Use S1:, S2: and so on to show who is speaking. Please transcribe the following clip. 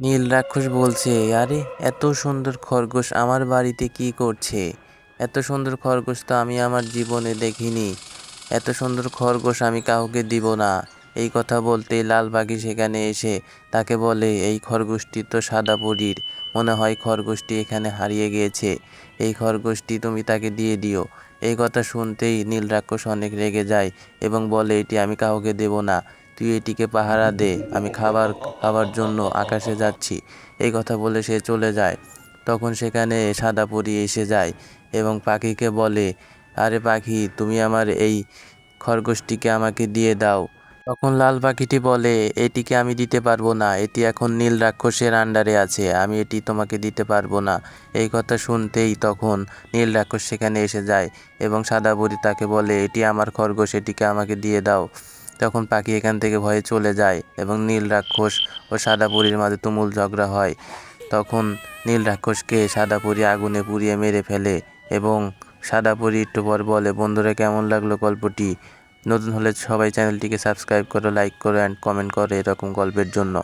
S1: নীল রাক্ষস বলছে, আরে এত সুন্দর খরগোশ আমার বাড়িতে কি করছে? এত সুন্দর খরগোশ তো আমি আমার জীবনে দেখিনি। এত সুন্দর খরগোশ আমি কাউকে দিব না। এই কথা বলতেই লাল পাখি সেখানে এসে তাকে বলে, এই খরগোশটি তো সাদা পরীর, মনে হয় খরগোশটি এখানে হারিয়ে গিয়েছে। এই খরগোশটি তুমি তাকে দিয়ে দিও। এই কথা শুনতেই নীল রাক্ষস অনেক রেগে যায় এবং বলে, এটি আমি কাউকে দেব না। তুই এটিকে পাহারা দে, আমি খাবার খাওয়ার জন্য আকাশে যাচ্ছি। এই কথা বলে সে চলে যায়। তখন সেখানে সাদা পরী এসে যায় এবং পাখিকে বলে, আরে পাখি, তুমি আমার এই খরগোশটিকে আমাকে দিয়ে দাও। তখন লাল পাখিটি বলে, এটিকে আমি দিতে পারবো না, এটি এখন নীল রাক্ষসের আন্ডারে আছে, আমি এটি তোমাকে দিতে পারবো না। এই কথা শুনতেই তখন নীল রাক্ষস সেখানে এসে যায় এবং সাদা পরী তাকে বলে, এটি আমার খরগোশ, এটিকে আমাকে দিয়ে দাও। তখন পাখি এখান থেকে ভয়ে চলে যায় এবং নীল রাক্ষস ও সাদা পরীর মাঝে তুমুল ঝগড়া হয়। তখন নীল রাক্ষসকে সাদা পরী আগুনে পুড়িয়ে মেরে ফেলে এবং সাদা পরী একটু পর বলে, বন্ধুরা কেমন লাগলো গল্পটি? নতুন হলে সবাই চ্যানেলটিকে সাবস্ক্রাইব করো, লাইক করো অ্যান্ড কমেন্ট করো এরকম গল্পের জন্য।